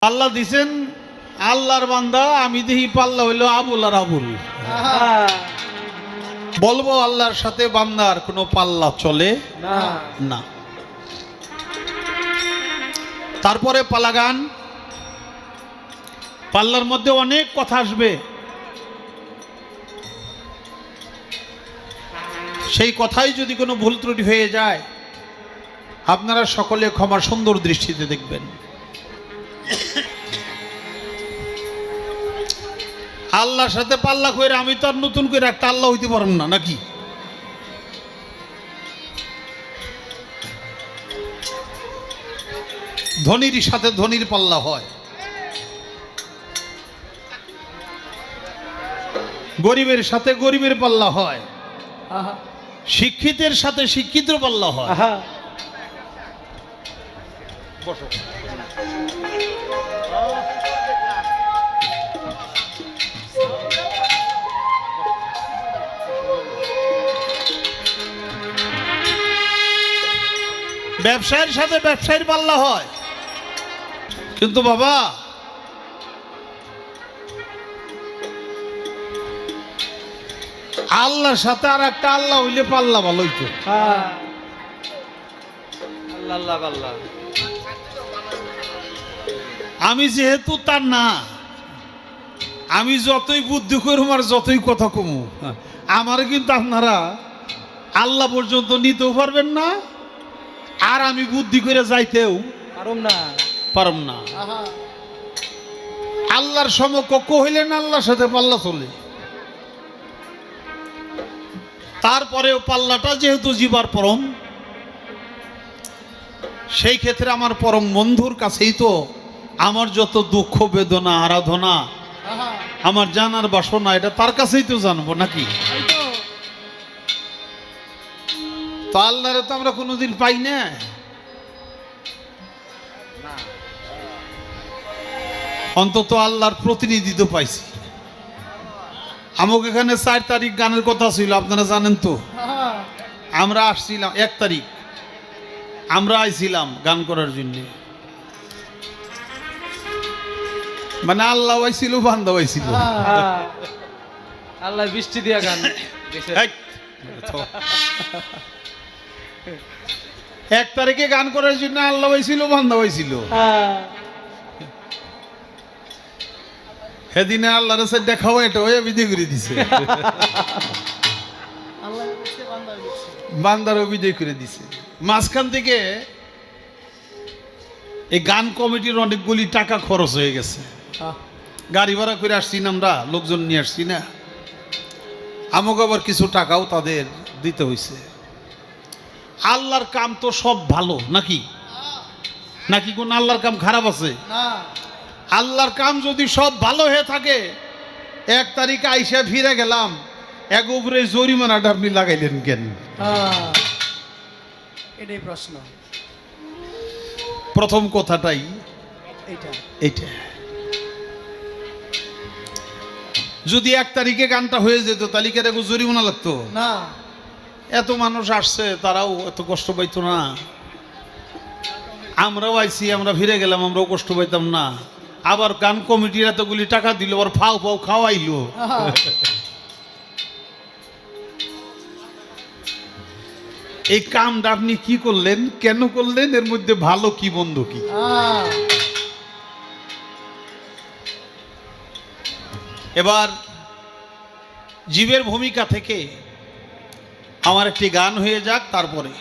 আল্লাহ দিছেন আল্লাহর বান্দা, আমি দেখি পাল্লা হইল আবুল আর আবুল। বলবো আল্লাহর সাথে বান্দার কোনো পাল্লা চলে না। তারপরে পালা গান, পাল্লার মধ্যে অনেক কথা আসবে, সেই কথাই যদি কোনো ভুল ত্রুটি হয়ে যায় আপনারা সকলে ক্ষমা সুন্দর দৃষ্টিতে দেখবেন। আল্লাহর সাথে পাল্লা করে আমি তো আর নতুন করে একটা আল্লাহ হইতে পারব না নাকি? ধনীর সাথে ধনীর পাল্লা হয়, গরিবের সাথে গরিবের পাল্লা হয়, শিক্ষিতের সাথে শিক্ষিতের পাল্লা হয়। বসো। ব্যবসায়ের সাথে ব্যবসায়ীর পাল্লা হয়, কিন্তু বাবা আল্লাহর সাথে আর একটা আল্লাহ হইলে পাল্লা ভালো হইতো। আমি যেহেতু তার না, আমি যতই বুদ্ধি করুম আর যতই কথা কমু, আমার কিন্তু আপনারা আল্লাহ পর্যন্ত নিতেও পারবেন না, আর আমি বুদ্ধি করে যাইতেও পারম না। আল্লাহর সমকক্ষ হইলেন আল্লাহর সাথে পাল্লা চলে। তারপরেও পাল্লাটা যেহেতু জীবার পরম, সেই ক্ষেত্রে আমার পরম বন্ধুর কাছেই তো আমার যত দুঃখ বেদনা আরাধনা আমার জানার বাসনা, এটা তার কাছেই তো জানবো নাকি? তো আল্লাহরে তো আমরা কোনোদিন পাই না। অন্তত আল্লাহর প্রতিনিধি তো পাইছি। আমাকে এখানে 4 তারিখ গানের কথা ছিল, আপনারা জানেন তো। আমরা আসছিলাম 1 তারিখ, আমরা আইছিলাম গান করার জন্য। মানে আল্লাহ আইছিল, বান্দা আইছিল। আল্লাহ বৃষ্টি দিয়া গান 1 তারিখে গান করার জন্য আল্লাহ আইছিল, বান্দা আইছিল। সেদিনে আল্লাহর সাথে দেখাও, এটা হয়ে বিধি করে দিছে, বান্দারও বিদায় করে দিছে। মাঝখান থেকে এই গান কমিটির অনেকগুলি টাকা খরচ হয়ে গেছে। গাড়ি ভাড়া করে আসছি না, আমরা লোকজন নিয়ে আসছি না, আমাকে আবার কিছু টাকাও তাদের দিতে হয়েছে। আল্লাহর কাম তো সব ভালো নাকি? নাকি কোন আল্লাহর কাম খারাপ আছে? আল্লাহর কাম যদি সব ভালো হয়ে থাকে, 1 তারিখে আইসা ফিরে গেলাম, এক উপরে জরিমানাটা আপনি লাগাইলেন কেন? এটাই প্রশ্ন। প্রথম কথাটাই এইটা। যদি 1 তারিখে গানটা হয়ে যেত তাহলে কি দেখো জরিমানা লাগতো না? এত মানুষ আসছে, তারাও এত কষ্ট পাইতো না। আমরাও আইছি, আমরা ফিরে গেলাম, আমরাও কষ্ট পাইতাম না। আবার গান কমিটির এতগুলি টাকা দিল, আবার ফাও ফাও খাওয়াইলো। এই কামটা আপনি কি করলেন, কেন করলেন, এর মধ্যে ভালো কি মন্দ কি? এবার জীবের ভূমিকা থেকে আমার একটি গান হয়ে যাক, তারপরে